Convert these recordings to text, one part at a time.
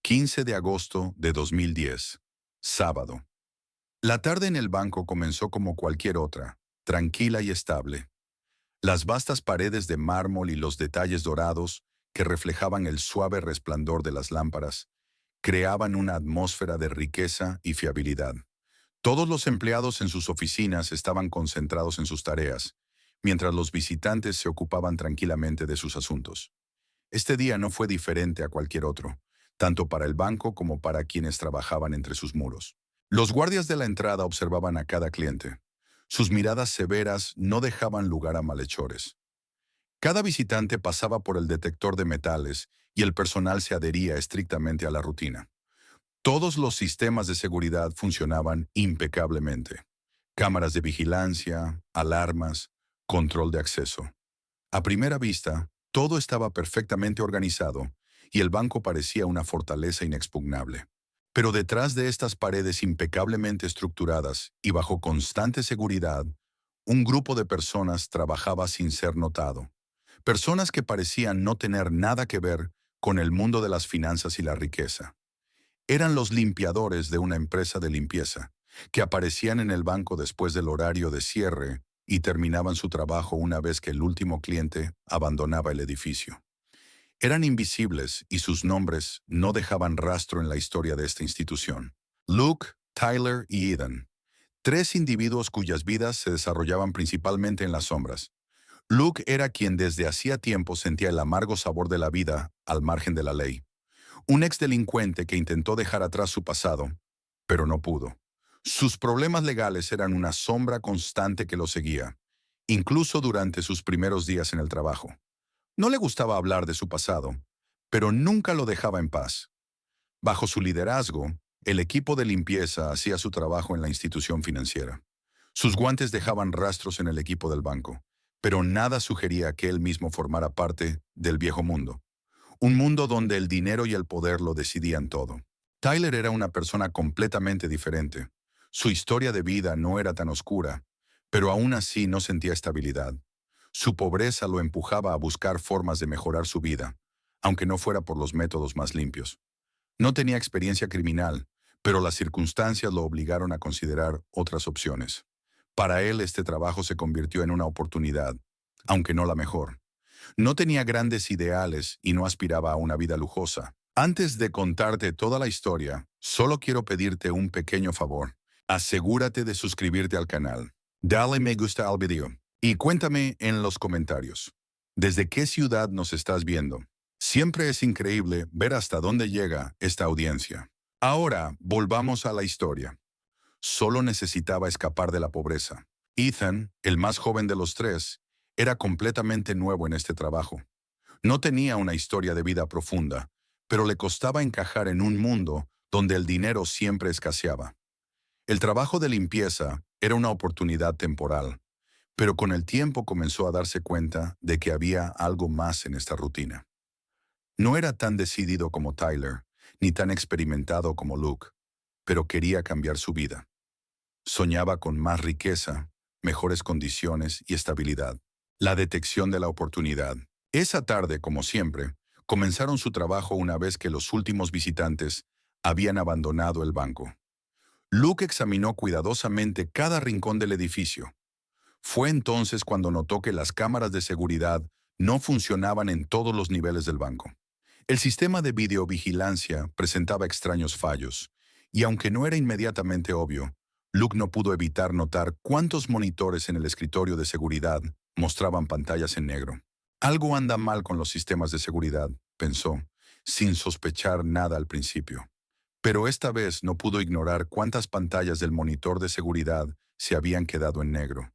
15 de agosto de 2010, sábado. La tarde en el banco comenzó como cualquier otra, tranquila y estable. Las vastas paredes de mármol y los detalles dorados, que reflejaban el suave resplandor de las lámparas, creaban una atmósfera de riqueza y fiabilidad. Todos los empleados en sus oficinas estaban concentrados en sus tareas, mientras los visitantes se ocupaban tranquilamente de sus asuntos. Este día no fue diferente a cualquier otro, tanto para el banco como para quienes trabajaban entre sus muros. Los guardias de la entrada observaban a cada cliente. Sus miradas severas no dejaban lugar a malhechores. Cada visitante pasaba por el detector de metales y el personal se adhería estrictamente a la rutina. Todos los sistemas de seguridad funcionaban impecablemente. Cámaras de vigilancia, alarmas, control de acceso. A primera vista, todo estaba perfectamente organizado y el banco parecía una fortaleza inexpugnable. Pero detrás de estas paredes impecablemente estructuradas y bajo constante seguridad, un grupo de personas trabajaba sin ser notado. Personas que parecían no tener nada que ver con el mundo de las finanzas y la riqueza. Eran los limpiadores de una empresa de limpieza, que aparecían en el banco después del horario de cierre y terminaban su trabajo una vez que el último cliente abandonaba el edificio. Eran invisibles y sus nombres no dejaban rastro en la historia de esta institución. Luke, Tyler y Ethan, tres individuos cuyas vidas se desarrollaban principalmente en las sombras. Luke era quien desde hacía tiempo sentía el amargo sabor de la vida al margen de la ley. Un exdelincuente que intentó dejar atrás su pasado, pero no pudo. Sus problemas legales eran una sombra constante que lo seguía, incluso durante sus primeros días en el trabajo. No le gustaba hablar de su pasado, pero nunca lo dejaba en paz. Bajo su liderazgo, el equipo de limpieza hacía su trabajo en la institución financiera. Sus guantes dejaban rastros en el equipo del banco, pero nada sugería que él mismo formara parte del viejo mundo. Un mundo donde el dinero y el poder lo decidían todo. Tyler era una persona completamente diferente. Su historia de vida no era tan oscura, pero aún así no sentía estabilidad. Su pobreza lo empujaba a buscar formas de mejorar su vida, aunque no fuera por los métodos más limpios. No tenía experiencia criminal, pero las circunstancias lo obligaron a considerar otras opciones. Para él este trabajo se convirtió en una oportunidad, aunque no la mejor. No tenía grandes ideales y no aspiraba a una vida lujosa. Antes de contarte toda la historia, solo quiero pedirte un pequeño favor. Asegúrate de suscribirte al canal. Dale me gusta al video. Y cuéntame en los comentarios, ¿desde qué ciudad nos estás viendo? Siempre es increíble ver hasta dónde llega esta audiencia. Ahora, volvamos a la historia. Solo necesitaba escapar de la pobreza. Ethan, el más joven de los tres, era completamente nuevo en este trabajo. No tenía una historia de vida profunda, pero le costaba encajar en un mundo donde el dinero siempre escaseaba. El trabajo de limpieza era una oportunidad temporal, pero con el tiempo comenzó a darse cuenta de que había algo más en esta rutina. No era tan decidido como Tyler, ni tan experimentado como Luke, pero quería cambiar su vida. Soñaba con más riqueza, mejores condiciones y estabilidad. La detección de la oportunidad. Esa tarde, como siempre, comenzaron su trabajo una vez que los últimos visitantes habían abandonado el banco. Luke examinó cuidadosamente cada rincón del edificio. Fue entonces cuando notó que las cámaras de seguridad no funcionaban en todos los niveles del banco. El sistema de videovigilancia presentaba extraños fallos, y aunque no era inmediatamente obvio, Luke no pudo evitar notar cuántos monitores en el escritorio de seguridad mostraban pantallas en negro. Algo anda mal con los sistemas de seguridad, pensó, sin sospechar nada al principio. Pero esta vez no pudo ignorar cuántas pantallas del monitor de seguridad se habían quedado en negro.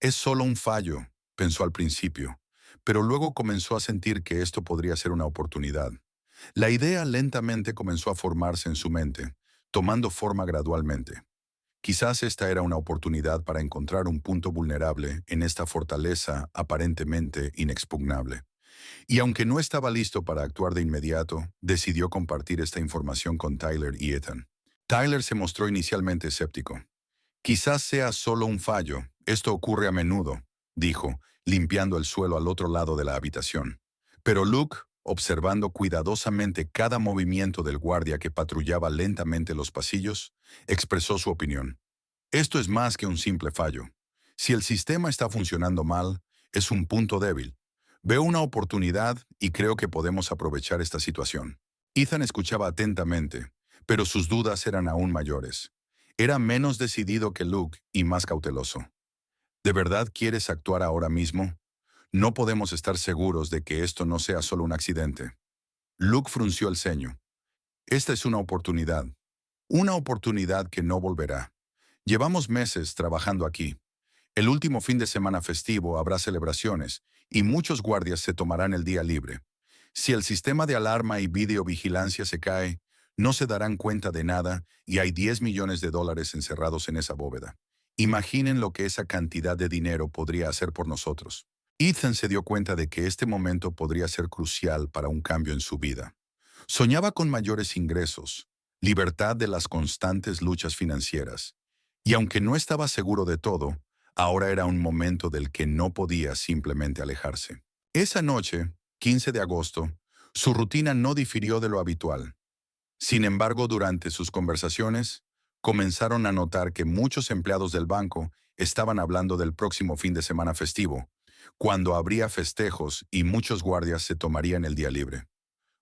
Es solo un fallo, pensó al principio, pero luego comenzó a sentir que esto podría ser una oportunidad. La idea lentamente comenzó a formarse en su mente, tomando forma gradualmente. Quizás esta era una oportunidad para encontrar un punto vulnerable en esta fortaleza aparentemente inexpugnable. Y aunque no estaba listo para actuar de inmediato, decidió compartir esta información con Tyler y Ethan. Tyler se mostró inicialmente escéptico. Quizás sea solo un fallo, esto ocurre a menudo, dijo, limpiando el suelo al otro lado de la habitación. Pero Luke observando cuidadosamente cada movimiento del guardia que patrullaba lentamente los pasillos, expresó su opinión. Esto es más que un simple fallo. Si el sistema está funcionando mal, es un punto débil. Veo una oportunidad y creo que podemos aprovechar esta situación. Ethan escuchaba atentamente, pero sus dudas eran aún mayores. Era menos decidido que Luke y más cauteloso. ¿De verdad quieres actuar ahora mismo? No podemos estar seguros de que esto no sea solo un accidente. Luke frunció el ceño. Esta es una oportunidad que no volverá. Llevamos meses trabajando aquí. El último fin de semana festivo habrá celebraciones y muchos guardias se tomarán el día libre. Si el sistema de alarma y videovigilancia se cae, no se darán cuenta de nada y hay 10 millones de dólares encerrados en esa bóveda. Imaginen lo que esa cantidad de dinero podría hacer por nosotros. Ethan se dio cuenta de que este momento podría ser crucial para un cambio en su vida. Soñaba con mayores ingresos, libertad de las constantes luchas financieras. Y aunque no estaba seguro de todo, ahora era un momento del que no podía simplemente alejarse. Esa noche, 15 de agosto, su rutina no difirió de lo habitual. Sin embargo, durante sus conversaciones, comenzaron a notar que muchos empleados del banco estaban hablando del próximo fin de semana festivo, cuando habría festejos y muchos guardias se tomarían el día libre.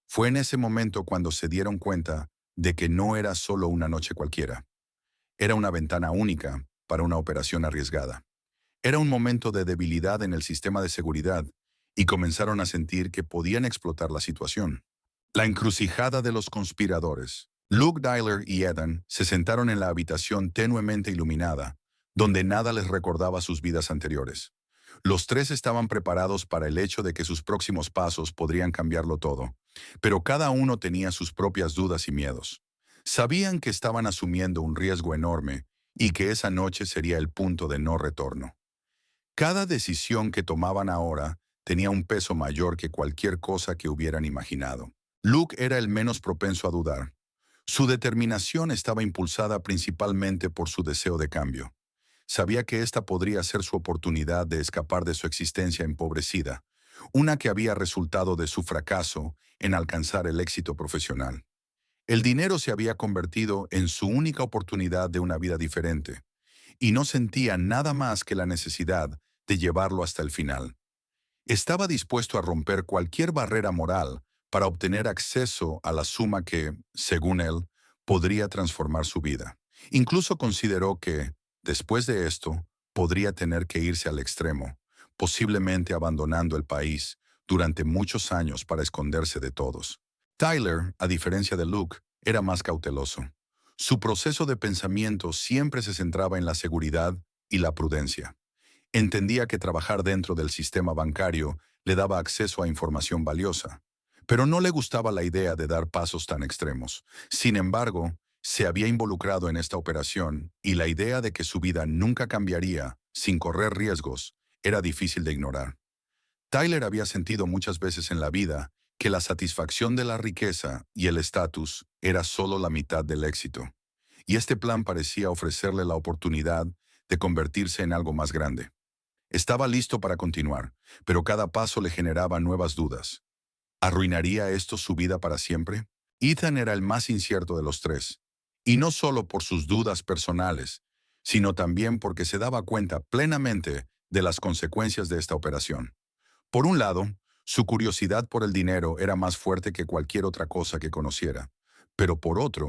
Fue en ese momento cuando se dieron cuenta de que no era solo una noche cualquiera. Era una ventana única para una operación arriesgada. Era un momento de debilidad en el sistema de seguridad y comenzaron a sentir que podían explotar la situación. La encrucijada de los conspiradores. Luke Dyler y Ethan se sentaron en la habitación tenuemente iluminada, donde nada les recordaba sus vidas anteriores. Los tres estaban preparados para el hecho de que sus próximos pasos podrían cambiarlo todo, pero cada uno tenía sus propias dudas y miedos. Sabían que estaban asumiendo un riesgo enorme y que esa noche sería el punto de no retorno. Cada decisión que tomaban ahora tenía un peso mayor que cualquier cosa que hubieran imaginado. Luke era el menos propenso a dudar. Su determinación estaba impulsada principalmente por su deseo de cambio. Sabía que esta podría ser su oportunidad de escapar de su existencia empobrecida, una que había resultado de su fracaso en alcanzar el éxito profesional. El dinero se había convertido en su única oportunidad de una vida diferente, y no sentía nada más que la necesidad de llevarlo hasta el final. Estaba dispuesto a romper cualquier barrera moral para obtener acceso a la suma que, según él, podría transformar su vida. Incluso consideró que, después de esto, podría tener que irse al extremo, posiblemente abandonando el país durante muchos años para esconderse de todos. Tyler, a diferencia de Luke, era más cauteloso. Su proceso de pensamiento siempre se centraba en la seguridad y la prudencia. Entendía que trabajar dentro del sistema bancario le daba acceso a información valiosa, pero no le gustaba la idea de dar pasos tan extremos. Sin embargo, se había involucrado en esta operación y la idea de que su vida nunca cambiaría sin correr riesgos era difícil de ignorar. Tyler había sentido muchas veces en la vida que la satisfacción de la riqueza y el estatus era solo la mitad del éxito, y este plan parecía ofrecerle la oportunidad de convertirse en algo más grande. Estaba listo para continuar, pero cada paso le generaba nuevas dudas. ¿Arruinaría esto su vida para siempre? Ethan era el más incierto de los tres, y no solo por sus dudas personales, sino también porque se daba cuenta plenamente de las consecuencias de esta operación. Por un lado, su curiosidad por el dinero era más fuerte que cualquier otra cosa que conociera, pero por otro,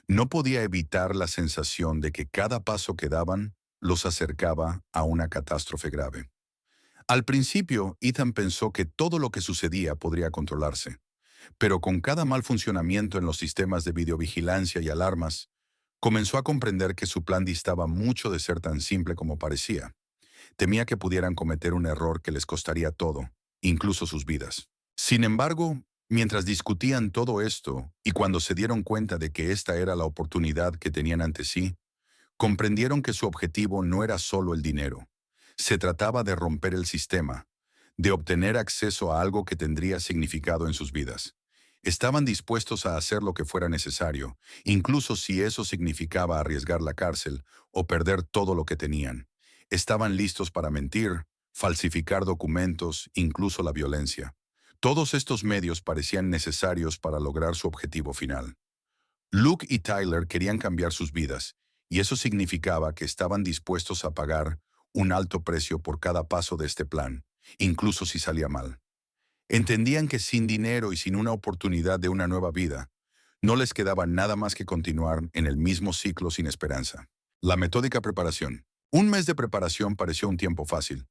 no podía evitar la sensación de que cada paso que daban los acercaba a una catástrofe grave. Al principio, Ethan pensó que todo lo que sucedía podría controlarse, pero con cada mal funcionamiento en los sistemas de videovigilancia y alarmas, comenzó a comprender que su plan distaba mucho de ser tan simple como parecía. Temía que pudieran cometer un error que les costaría todo, incluso sus vidas. Sin embargo, mientras discutían todo esto y cuando se dieron cuenta de que esta era la oportunidad que tenían ante sí, comprendieron que su objetivo no era solo el dinero. Se trataba de romper el sistema, de obtener acceso a algo que tendría significado en sus vidas. Estaban dispuestos a hacer lo que fuera necesario, incluso si eso significaba arriesgar la cárcel o perder todo lo que tenían. Estaban listos para mentir, falsificar documentos, incluso la violencia. Todos estos medios parecían necesarios para lograr su objetivo final. Luke y Tyler querían cambiar sus vidas, y eso significaba que estaban dispuestos a pagar un alto precio por cada paso de este plan, incluso si salía mal. Entendían que sin dinero y sin una oportunidad de una nueva vida, no les quedaba nada más que continuar en el mismo ciclo sin esperanza. La metódica preparación. Un mes de preparación pareció un tiempo fácil,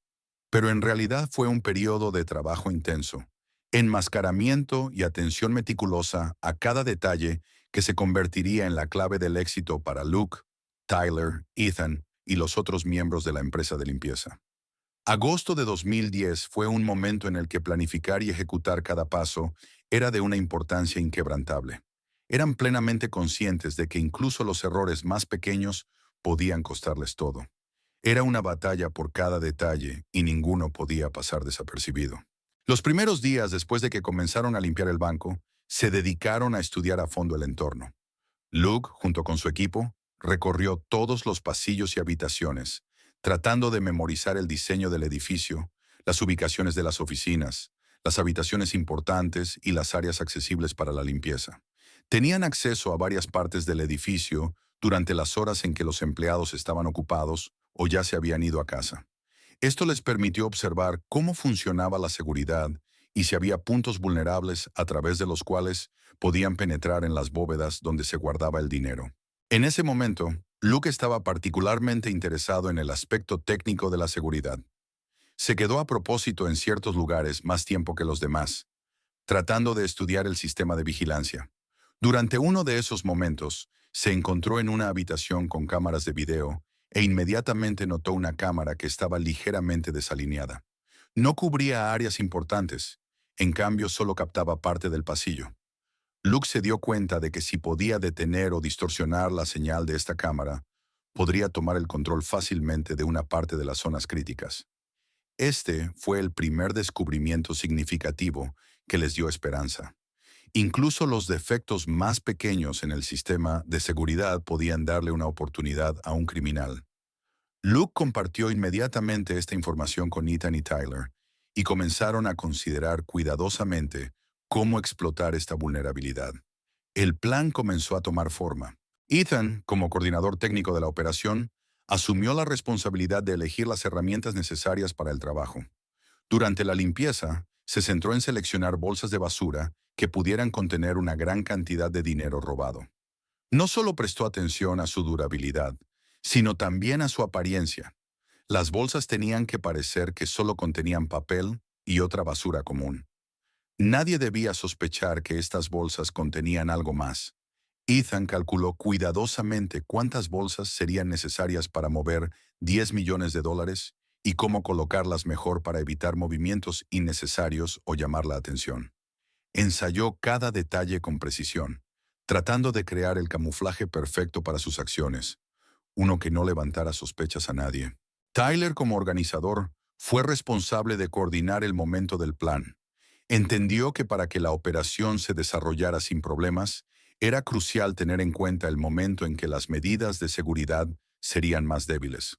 pero en realidad fue un periodo de trabajo intenso, enmascaramiento y atención meticulosa a cada detalle que se convertiría en la clave del éxito para Luke, Tyler, Ethan y los otros miembros de la empresa de limpieza. Agosto de 2010 fue un momento en el que planificar y ejecutar cada paso era de una importancia inquebrantable. Eran plenamente conscientes de que incluso los errores más pequeños podían costarles todo. Era una batalla por cada detalle y ninguno podía pasar desapercibido. Los primeros días después de que comenzaron a limpiar el banco, se dedicaron a estudiar a fondo el entorno. Luke, junto con su equipo, recorrió todos los pasillos y habitaciones, tratando de memorizar el diseño del edificio, las ubicaciones de las oficinas, las habitaciones importantes y las áreas accesibles para la limpieza. Tenían acceso a varias partes del edificio durante las horas en que los empleados estaban ocupados o ya se habían ido a casa. Esto les permitió observar cómo funcionaba la seguridad y si había puntos vulnerables a través de los cuales podían penetrar en las bóvedas donde se guardaba el dinero. En ese momento, Luke estaba particularmente interesado en el aspecto técnico de la seguridad. Se quedó a propósito en ciertos lugares más tiempo que los demás, tratando de estudiar el sistema de vigilancia. Durante uno de esos momentos, se encontró en una habitación con cámaras de video e inmediatamente notó una cámara que estaba ligeramente desalineada. No cubría áreas importantes, en cambio solo captaba parte del pasillo. Luke se dio cuenta de que si podía detener o distorsionar la señal de esta cámara, podría tomar el control fácilmente de una parte de las zonas críticas. Este fue el primer descubrimiento significativo que les dio esperanza. Incluso los defectos más pequeños en el sistema de seguridad podían darle una oportunidad a un criminal. Luke compartió inmediatamente esta información con Ethan y Tyler, y comenzaron a considerar cuidadosamente cómo explotar esta vulnerabilidad. El plan comenzó a tomar forma. Ethan, como coordinador técnico de la operación, asumió la responsabilidad de elegir las herramientas necesarias para el trabajo. Durante la limpieza, se centró en seleccionar bolsas de basura que pudieran contener una gran cantidad de dinero robado. No solo prestó atención a su durabilidad, sino también a su apariencia. Las bolsas tenían que parecer que solo contenían papel y otra basura común. Nadie debía sospechar que estas bolsas contenían algo más. Ethan calculó cuidadosamente cuántas bolsas serían necesarias para mover 10 millones de dólares y cómo colocarlas mejor para evitar movimientos innecesarios o llamar la atención. Ensayó cada detalle con precisión, tratando de crear el camuflaje perfecto para sus acciones, uno que no levantara sospechas a nadie. Tyler, como organizador, fue responsable de coordinar el momento del plan. Entendió que para que la operación se desarrollara sin problemas, era crucial tener en cuenta el momento en que las medidas de seguridad serían más débiles.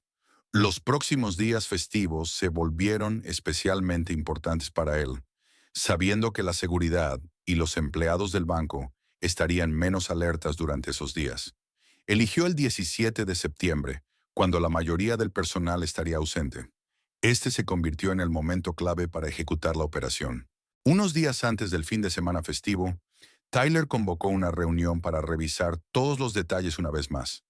Los próximos días festivos se volvieron especialmente importantes para él, sabiendo que la seguridad y los empleados del banco estarían menos alertas durante esos días. Eligió el 17 de septiembre, cuando la mayoría del personal estaría ausente. Este se convirtió en el momento clave para ejecutar la operación. Unos días antes del fin de semana festivo, Tyler convocó una reunión para revisar todos los detalles una vez más.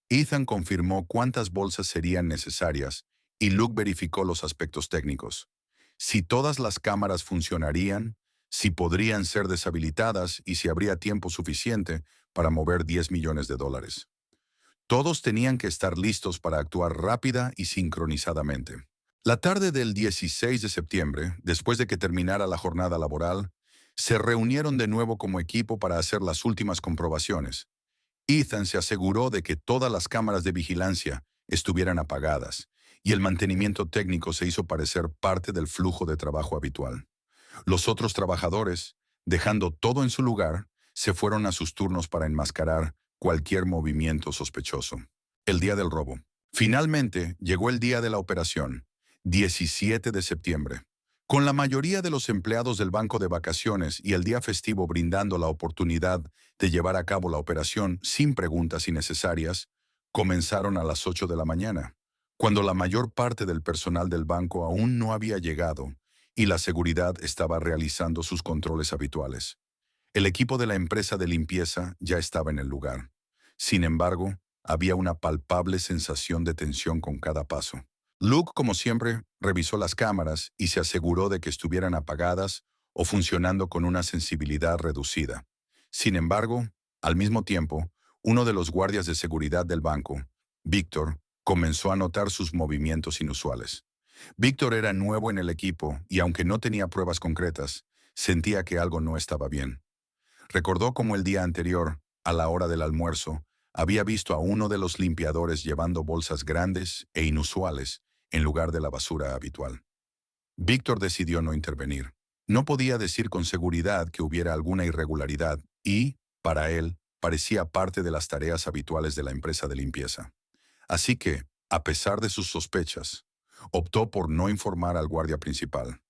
Ethan confirmó cuántas bolsas serían necesarias y Luke verificó los aspectos técnicos. Si todas las cámaras funcionarían, si podrían ser deshabilitadas y si habría tiempo suficiente para mover 10 millones de dólares. Todos tenían que estar listos para actuar rápida y sincronizadamente. La tarde del 16 de septiembre, después de que terminara la jornada laboral, se reunieron de nuevo como equipo para hacer las últimas comprobaciones. Ethan se aseguró de que todas las cámaras de vigilancia estuvieran apagadas y el mantenimiento técnico se hizo parecer parte del flujo de trabajo habitual. Los otros trabajadores, dejando todo en su lugar, se fueron a sus turnos para enmascarar cualquier movimiento sospechoso. El día del robo. Finalmente, llegó el día de la operación, 17 de septiembre. Con la mayoría de los empleados del banco de vacaciones y el día festivo brindando la oportunidad de llevar a cabo la operación sin preguntas innecesarias, comenzaron a las 8 de la mañana, cuando la mayor parte del personal del banco aún no había llegado y la seguridad estaba realizando sus controles habituales. El equipo de la empresa de limpieza ya estaba en el lugar. Sin embargo, había una palpable sensación de tensión con cada paso. Luke, como siempre, revisó las cámaras y se aseguró de que estuvieran apagadas o funcionando con una sensibilidad reducida. Sin embargo, al mismo tiempo, uno de los guardias de seguridad del banco, Víctor, comenzó a notar sus movimientos inusuales. Víctor era nuevo en el equipo y aunque no tenía pruebas concretas, sentía que algo no estaba bien. Recordó cómo el día anterior, a la hora del almuerzo, había visto a uno de los limpiadores llevando bolsas grandes e inusuales en lugar de la basura habitual. Víctor decidió no intervenir. No podía decir con seguridad que hubiera alguna irregularidad y, para él, parecía parte de las tareas habituales de la empresa de limpieza. Así que, a pesar de sus sospechas, optó por no informar al guardia principal.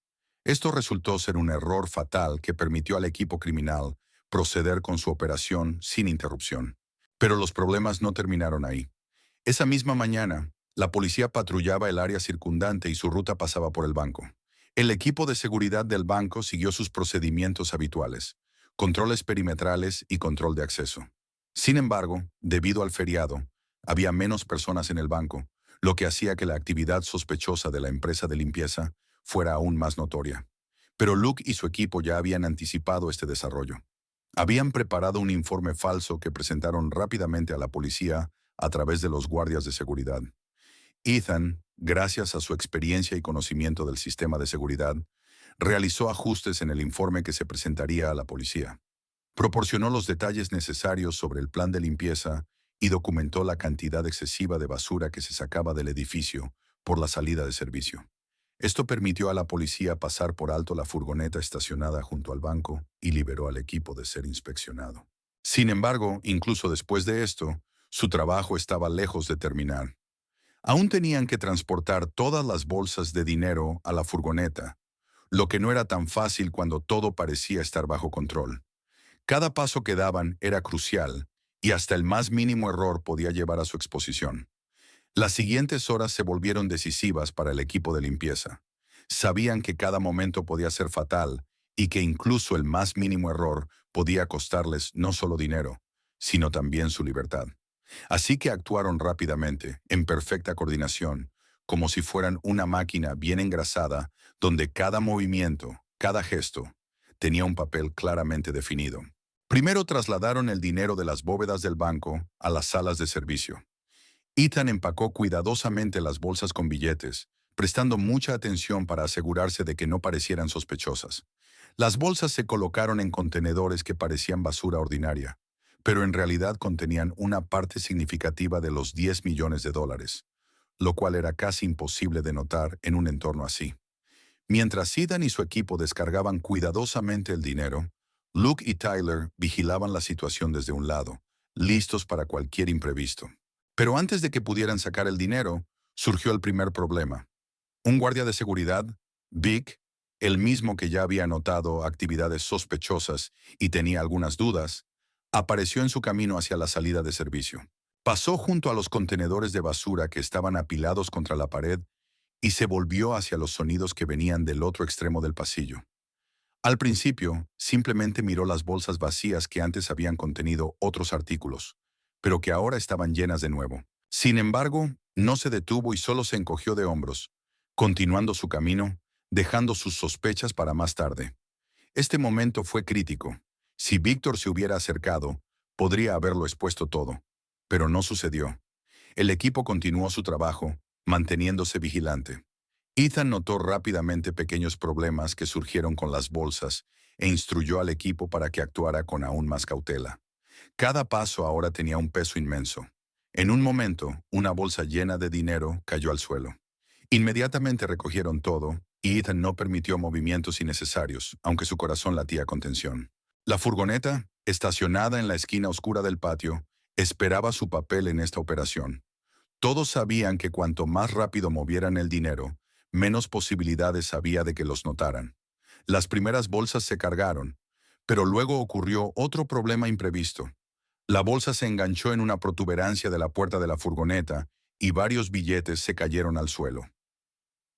Esto resultó ser un error fatal que permitió al equipo criminal proceder con su operación sin interrupción. Pero los problemas no terminaron ahí. Esa misma mañana, la policía patrullaba el área circundante y su ruta pasaba por el banco. El equipo de seguridad del banco siguió sus procedimientos habituales, controles perimetrales y control de acceso. Sin embargo, debido al feriado, había menos personas en el banco, lo que hacía que la actividad sospechosa de la empresa de limpieza fuera aún más notoria. Pero Luke y su equipo ya habían anticipado este desarrollo. Habían preparado un informe falso que presentaron rápidamente a la policía a través de los guardias de seguridad. Ethan, gracias a su experiencia y conocimiento del sistema de seguridad, realizó ajustes en el informe que se presentaría a la policía. Proporcionó los detalles necesarios sobre el plan de limpieza y documentó la cantidad excesiva de basura que se sacaba del edificio por la salida de servicio. Esto permitió a la policía pasar por alto la furgoneta estacionada junto al banco y liberó al equipo de ser inspeccionado. Sin embargo, incluso después de esto, su trabajo estaba lejos de terminar. Aún tenían que transportar todas las bolsas de dinero a la furgoneta, lo que no era tan fácil cuando todo parecía estar bajo control. Cada paso que daban era crucial y hasta el más mínimo error podía llevar a su exposición. Las siguientes horas se volvieron decisivas para el equipo de limpieza. Sabían que cada momento podía ser fatal y que incluso el más mínimo error podía costarles no solo dinero, sino también su libertad. Así que actuaron rápidamente, en perfecta coordinación, como si fueran una máquina bien engrasada, donde cada movimiento, cada gesto, tenía un papel claramente definido. Primero trasladaron el dinero de las bóvedas del banco a las salas de servicio. Ethan empacó cuidadosamente las bolsas con billetes, prestando mucha atención para asegurarse de que no parecieran sospechosas. Las bolsas se colocaron en contenedores que parecían basura ordinaria, pero en realidad contenían una parte significativa de los 10 millones de dólares, lo cual era casi imposible de notar en un entorno así. Mientras Ethan y su equipo descargaban cuidadosamente el dinero, Luke y Tyler vigilaban la situación desde un lado, listos para cualquier imprevisto. Pero antes de que pudieran sacar el dinero, surgió el primer problema. Un guardia de seguridad, Vic, el mismo que ya había notado actividades sospechosas y tenía algunas dudas, apareció en su camino hacia la salida de servicio. Pasó junto a los contenedores de basura que estaban apilados contra la pared y se volvió hacia los sonidos que venían del otro extremo del pasillo. Al principio, simplemente miró las bolsas vacías que antes habían contenido otros artículos, pero que ahora estaban llenas de nuevo. Sin embargo, no se detuvo y solo se encogió de hombros, continuando su camino, dejando sus sospechas para más tarde. Este momento fue crítico. Si Víctor se hubiera acercado, podría haberlo expuesto todo, pero no sucedió. El equipo continuó su trabajo, manteniéndose vigilante. Ethan notó rápidamente pequeños problemas que surgieron con las bolsas e instruyó al equipo para que actuara con aún más cautela. Cada paso ahora tenía un peso inmenso. En un momento, una bolsa llena de dinero cayó al suelo. Inmediatamente recogieron todo, y Ethan no permitió movimientos innecesarios, aunque su corazón latía con tensión. La furgoneta, estacionada en la esquina oscura del patio, esperaba su papel en esta operación. Todos sabían que cuanto más rápido movieran el dinero, menos posibilidades había de que los notaran. Las primeras bolsas se cargaron, pero luego ocurrió otro problema imprevisto. La bolsa se enganchó en una protuberancia de la puerta de la furgoneta y varios billetes se cayeron al suelo.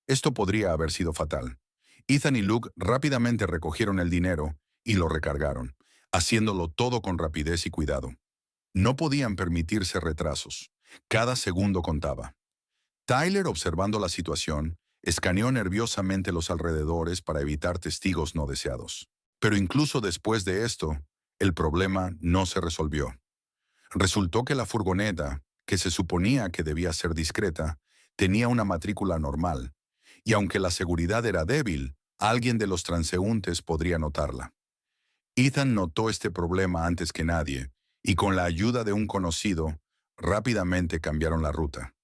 Esto podría haber sido fatal. Ethan y Luke rápidamente recogieron el dinero y lo recargaron, haciéndolo todo con rapidez y cuidado. No podían permitirse retrasos. Cada segundo contaba. Tyler, observando la situación, escaneó nerviosamente los alrededores para evitar testigos no deseados. Pero incluso después de esto, el problema no se resolvió. Resultó que la furgoneta, que se suponía que debía ser discreta, tenía una matrícula normal, y aunque la seguridad era débil, alguien de los transeúntes podría notarla. Ethan notó este problema antes que nadie, y con la ayuda de un conocido, rápidamente cambiaron la ruta.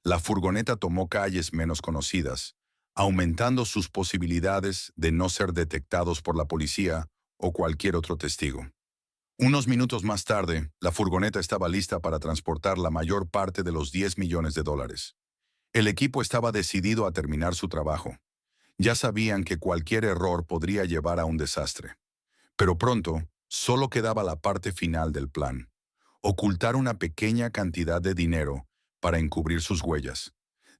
La furgoneta tomó calles menos conocidas, aumentando sus posibilidades de no ser detectados por la policía o cualquier otro testigo. Unos minutos más tarde, la furgoneta estaba lista para transportar la mayor parte de los 10 millones de dólares. El equipo estaba decidido a terminar su trabajo. Ya sabían que cualquier error podría llevar a un desastre. Pero pronto, solo quedaba la parte final del plan: ocultar una pequeña cantidad de dinero para encubrir sus huellas,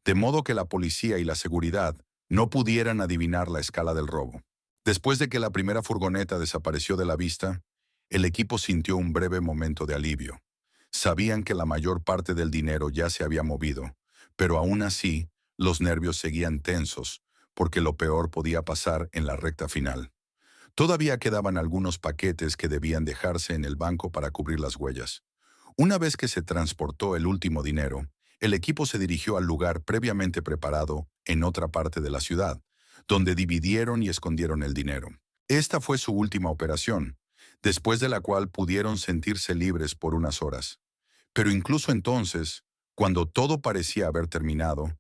de modo que la policía y la seguridad no pudieran adivinar la escala del robo. Después de que la primera furgoneta desapareció de la vista, el equipo sintió un breve momento de alivio. Sabían que la mayor parte del dinero ya se había movido, pero aún así, los nervios seguían tensos, porque lo peor podía pasar en la recta final. Todavía quedaban algunos paquetes que debían dejarse en el banco para cubrir las huellas. Una vez que se transportó el último dinero, el equipo se dirigió al lugar previamente preparado en otra parte de la ciudad, donde dividieron y escondieron el dinero. Esta fue su última operación, después de la cual pudieron sentirse libres por unas horas. Pero incluso entonces, cuando todo parecía haber terminado,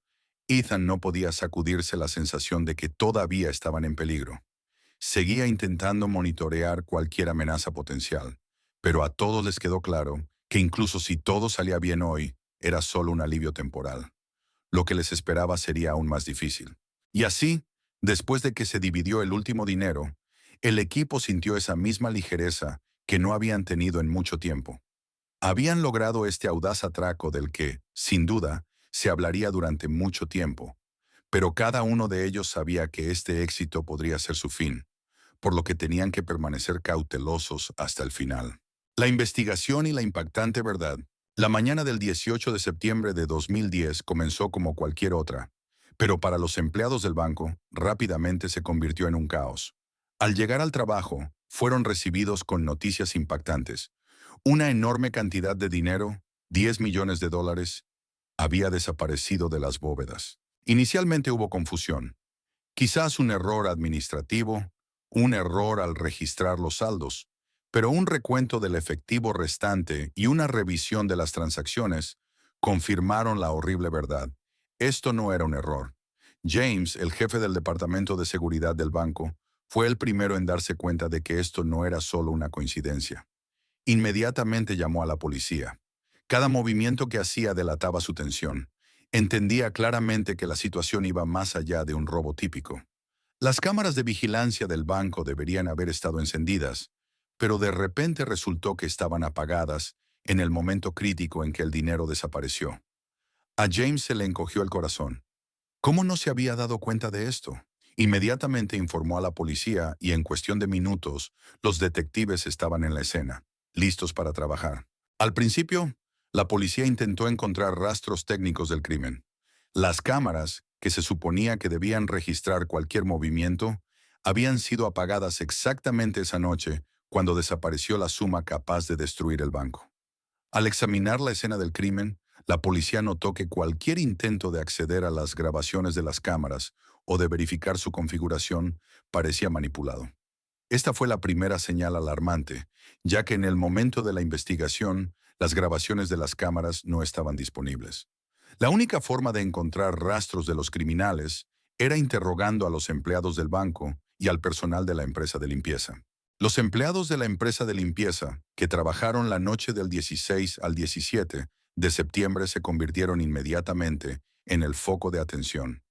Ethan no podía sacudirse la sensación de que todavía estaban en peligro. Seguía intentando monitorear cualquier amenaza potencial, pero a todos les quedó claro que incluso si todo salía bien hoy, era solo un alivio temporal. Lo que les esperaba sería aún más difícil. Y así, después de que se dividió el último dinero, el equipo sintió esa misma ligereza que no habían tenido en mucho tiempo. Habían logrado este audaz atraco del que, sin duda, se hablaría durante mucho tiempo, pero cada uno de ellos sabía que este éxito podría ser su fin, por lo que tenían que permanecer cautelosos hasta el final. La investigación y la impactante verdad. La mañana del 18 de septiembre de 2010 comenzó como cualquier otra, pero para los empleados del banco rápidamente se convirtió en un caos. Al llegar al trabajo, fueron recibidos con noticias impactantes. Una enorme cantidad de dinero, 10 millones de dólares, había desaparecido de las bóvedas. Inicialmente hubo confusión. Quizás un error administrativo, un error al registrar los saldos, pero un recuento del efectivo restante y una revisión de las transacciones confirmaron la horrible verdad. Esto no era un error. James, el jefe del departamento de seguridad del banco, fue el primero en darse cuenta de que esto no era solo una coincidencia. Inmediatamente llamó a la policía. Cada movimiento que hacía delataba su tensión. Entendía claramente que la situación iba más allá de un robo típico. Las cámaras de vigilancia del banco deberían haber estado encendidas, pero de repente resultó que estaban apagadas en el momento crítico en que el dinero desapareció. A James se le encogió el corazón. ¿Cómo no se había dado cuenta de esto? Inmediatamente informó a la policía y en cuestión de minutos, los detectives estaban en la escena, listos para trabajar. Al principio, la policía intentó encontrar rastros técnicos del crimen. Las cámaras, que se suponía que debían registrar cualquier movimiento, habían sido apagadas exactamente esa noche cuando desapareció la suma capaz de destruir el banco. Al examinar la escena del crimen, la policía notó que cualquier intento de acceder a las grabaciones de las cámaras o de verificar su configuración parecía manipulado. Esta fue la primera señal alarmante, ya que en el momento de la investigación, las grabaciones de las cámaras no estaban disponibles. La única forma de encontrar rastros de los criminales era interrogando a los empleados del banco y al personal de la empresa de limpieza. Los empleados de la empresa de limpieza, que trabajaron la noche del 16 al 17 de septiembre, se convirtieron inmediatamente en el foco de atención.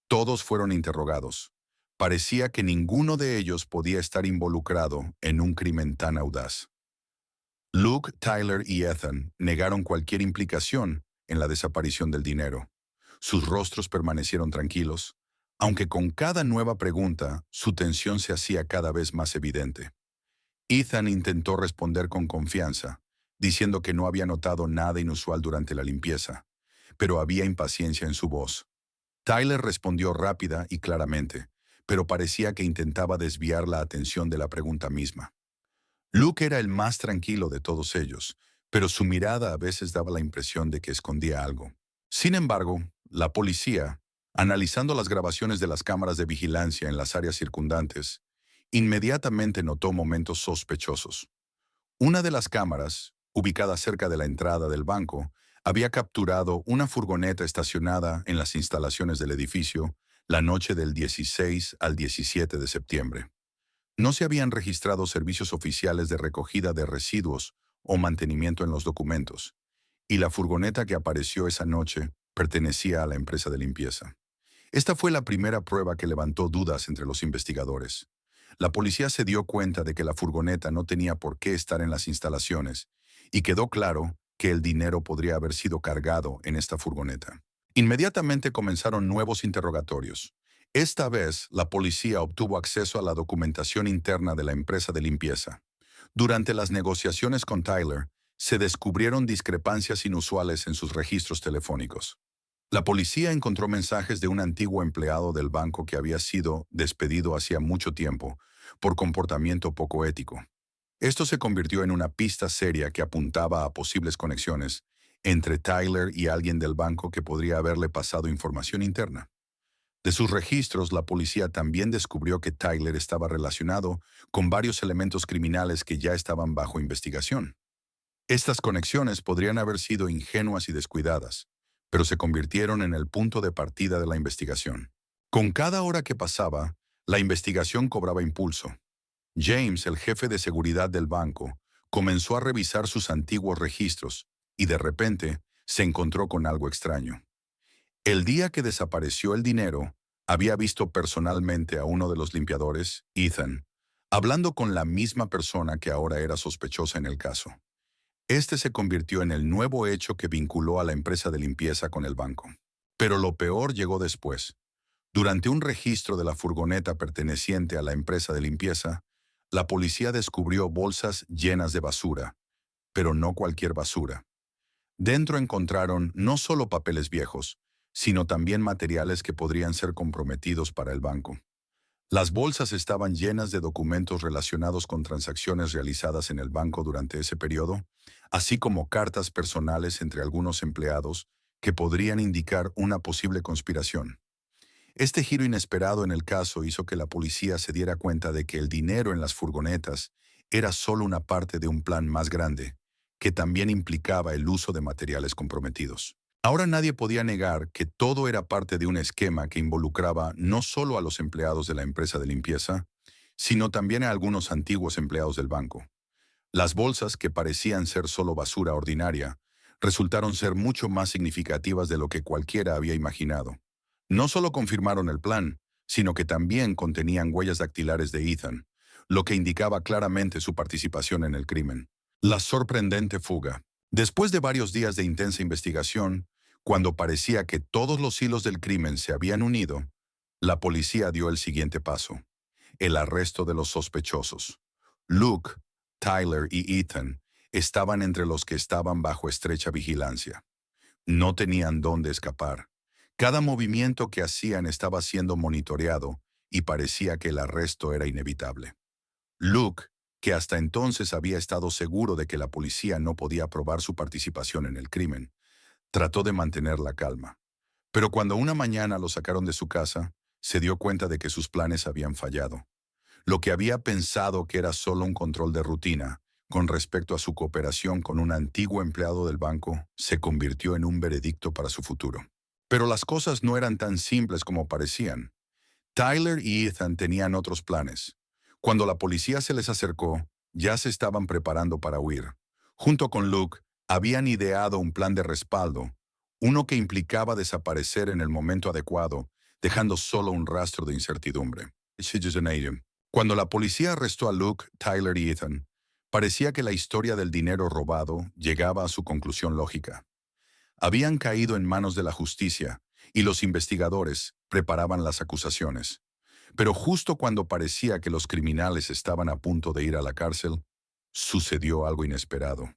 Todos fueron interrogados. Parecía que ninguno de ellos podía estar involucrado en un crimen tan audaz. Luke, Tyler y Ethan negaron cualquier implicación en la desaparición del dinero. Sus rostros permanecieron tranquilos, aunque con cada nueva pregunta su tensión se hacía cada vez más evidente. Ethan intentó responder con confianza, diciendo que no había notado nada inusual durante la limpieza, pero había impaciencia en su voz. Tyler respondió rápida y claramente, pero parecía que intentaba desviar la atención de la pregunta misma. Luke era el más tranquilo de todos ellos, pero su mirada a veces daba la impresión de que escondía algo. Sin embargo, la policía, analizando las grabaciones de las cámaras de vigilancia en las áreas circundantes, inmediatamente notó momentos sospechosos. Una de las cámaras, ubicada cerca de la entrada del banco, había capturado una furgoneta estacionada en las instalaciones del edificio la noche del 16 al 17 de septiembre. No se habían registrado servicios oficiales de recogida de residuos o mantenimiento en los documentos, y la furgoneta que apareció esa noche pertenecía a la empresa de limpieza. Esta fue la primera prueba que levantó dudas entre los investigadores. La policía se dio cuenta de que la furgoneta no tenía por qué estar en las instalaciones, y quedó claro que el dinero podría haber sido cargado en esta furgoneta. Inmediatamente comenzaron nuevos interrogatorios. Esta vez, la policía obtuvo acceso a la documentación interna de la empresa de limpieza. Durante las negociaciones con Tyler, se descubrieron discrepancias inusuales en sus registros telefónicos. La policía encontró mensajes de un antiguo empleado del banco que había sido despedido hacía mucho tiempo por comportamiento poco ético. Esto se convirtió en una pista seria que apuntaba a posibles conexiones entre Tyler y alguien del banco que podría haberle pasado información interna. De sus registros, la policía también descubrió que Tyler estaba relacionado con varios elementos criminales que ya estaban bajo investigación. Estas conexiones podrían haber sido ingenuas y descuidadas, pero se convirtieron en el punto de partida de la investigación. Con cada hora que pasaba, la investigación cobraba impulso. James, el jefe de seguridad del banco, comenzó a revisar sus antiguos registros y de repente se encontró con algo extraño. El día que desapareció el dinero, había visto personalmente a uno de los limpiadores, Ethan, hablando con la misma persona que ahora era sospechosa en el caso. Este se convirtió en el nuevo hecho que vinculó a la empresa de limpieza con el banco. Pero lo peor llegó después. Durante un registro de la furgoneta perteneciente a la empresa de limpieza, la policía descubrió bolsas llenas de basura, pero no cualquier basura. Dentro encontraron no solo papeles viejos, sino también materiales que podrían ser comprometidos para el banco. Las bolsas estaban llenas de documentos relacionados con transacciones realizadas en el banco durante ese periodo, así como cartas personales entre algunos empleados que podrían indicar una posible conspiración. Este giro inesperado en el caso hizo que la policía se diera cuenta de que el dinero en las furgonetas era solo una parte de un plan más grande, que también implicaba el uso de materiales comprometidos. Ahora nadie podía negar que todo era parte de un esquema que involucraba no solo a los empleados de la empresa de limpieza, sino también a algunos antiguos empleados del banco. Las bolsas, que parecían ser solo basura ordinaria, resultaron ser mucho más significativas de lo que cualquiera había imaginado. No solo confirmaron el plan, sino que también contenían huellas dactilares de Ethan, lo que indicaba claramente su participación en el crimen. La sorprendente fuga. Después de varios días de intensa investigación, cuando parecía que todos los hilos del crimen se habían unido, la policía dio el siguiente paso: el arresto de los sospechosos. Luke, Tyler y Ethan estaban entre los que estaban bajo estrecha vigilancia. No tenían dónde escapar. Cada movimiento que hacían estaba siendo monitoreado y parecía que el arresto era inevitable. Luke, que hasta entonces había estado seguro de que la policía no podía probar su participación en el crimen, trató de mantener la calma. Pero cuando una mañana lo sacaron de su casa, se dio cuenta de que sus planes habían fallado. Lo que había pensado que era solo un control de rutina, con respecto a su cooperación con un antiguo empleado del banco, se convirtió en un veredicto para su futuro. Pero las cosas no eran tan simples como parecían. Tyler y Ethan tenían otros planes. Cuando la policía se les acercó, ya se estaban preparando para huir. Junto con Luke, habían ideado un plan de respaldo, uno que implicaba desaparecer en el momento adecuado, dejando solo un rastro de incertidumbre. Cuando la policía arrestó a Luke, Tyler y Ethan, parecía que la historia del dinero robado llegaba a su conclusión lógica. Habían caído en manos de la justicia y los investigadores preparaban las acusaciones. Pero justo cuando parecía que los criminales estaban a punto de ir a la cárcel, sucedió algo inesperado.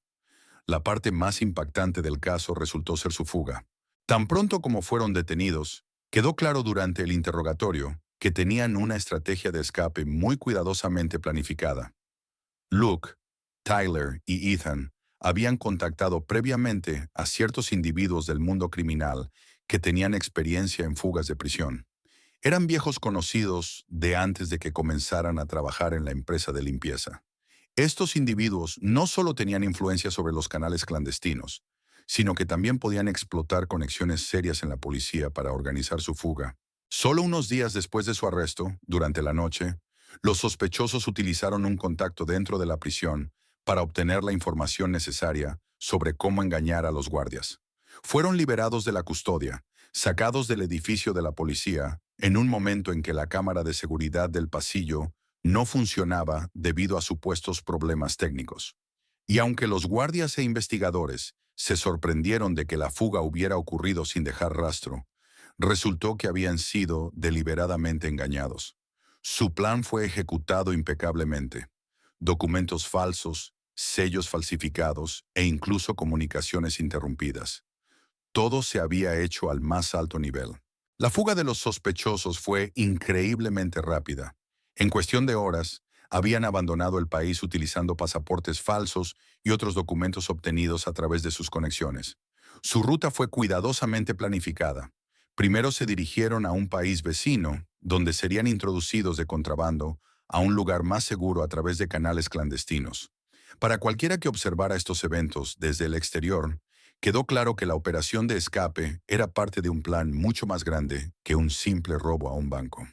La parte más impactante del caso resultó ser su fuga. Tan pronto como fueron detenidos, quedó claro durante el interrogatorio que tenían una estrategia de escape muy cuidadosamente planificada. Luke, Tyler y Ethan habían contactado previamente a ciertos individuos del mundo criminal que tenían experiencia en fugas de prisión. Eran viejos conocidos de antes de que comenzaran a trabajar en la empresa de limpieza. Estos individuos no solo tenían influencia sobre los canales clandestinos, sino que también podían explotar conexiones serias en la policía para organizar su fuga. Solo unos días después de su arresto, durante la noche, los sospechosos utilizaron un contacto dentro de la prisión para obtener la información necesaria sobre cómo engañar a los guardias. Fueron liberados de la custodia, sacados del edificio de la policía, en un momento en que la cámara de seguridad del pasillo no funcionaba debido a supuestos problemas técnicos. Y aunque los guardias e investigadores se sorprendieron de que la fuga hubiera ocurrido sin dejar rastro, resultó que habían sido deliberadamente engañados. Su plan fue ejecutado impecablemente. Documentos falsos, sellos falsificados e incluso comunicaciones interrumpidas. Todo se había hecho al más alto nivel. La fuga de los sospechosos fue increíblemente rápida. En cuestión de horas, habían abandonado el país utilizando pasaportes falsos y otros documentos obtenidos a través de sus conexiones. Su ruta fue cuidadosamente planificada. Primero se dirigieron a un país vecino, donde serían introducidos de contrabando a un lugar más seguro a través de canales clandestinos. Para cualquiera que observara estos eventos desde el exterior, quedó claro que la operación de escape era parte de un plan mucho más grande que un simple robo a un banco.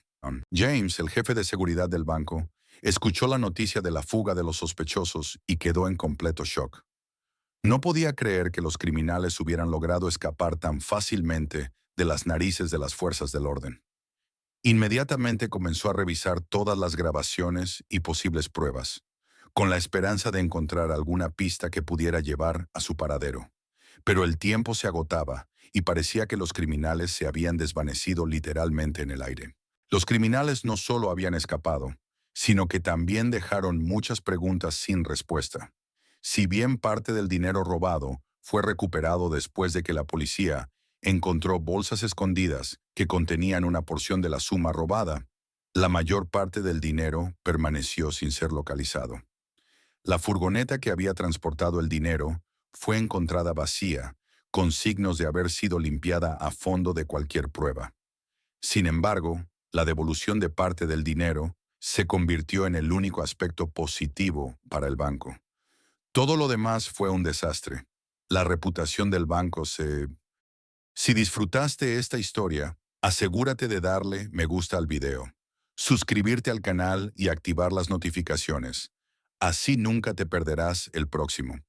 James, el jefe de seguridad del banco, escuchó la noticia de la fuga de los sospechosos y quedó en completo shock. No podía creer que los criminales hubieran logrado escapar tan fácilmente de las narices de las fuerzas del orden. Inmediatamente comenzó a revisar todas las grabaciones y posibles pruebas, con la esperanza de encontrar alguna pista que pudiera llevar a su paradero. Pero el tiempo se agotaba y parecía que los criminales se habían desvanecido literalmente en el aire. Los criminales no solo habían escapado, sino que también dejaron muchas preguntas sin respuesta. Si bien parte del dinero robado fue recuperado después de que la policía encontró bolsas escondidas que contenían una porción de la suma robada, la mayor parte del dinero permaneció sin ser localizado. La furgoneta que había transportado el dinero fue encontrada vacía, con signos de haber sido limpiada a fondo de cualquier prueba. Sin embargo, la devolución de parte del dinero se convirtió en el único aspecto positivo para el banco. Todo lo demás fue un desastre. La reputación del banco se... Si disfrutaste esta historia, asegúrate de darle me gusta al video, suscribirte al canal y activar las notificaciones. Así nunca te perderás el próximo.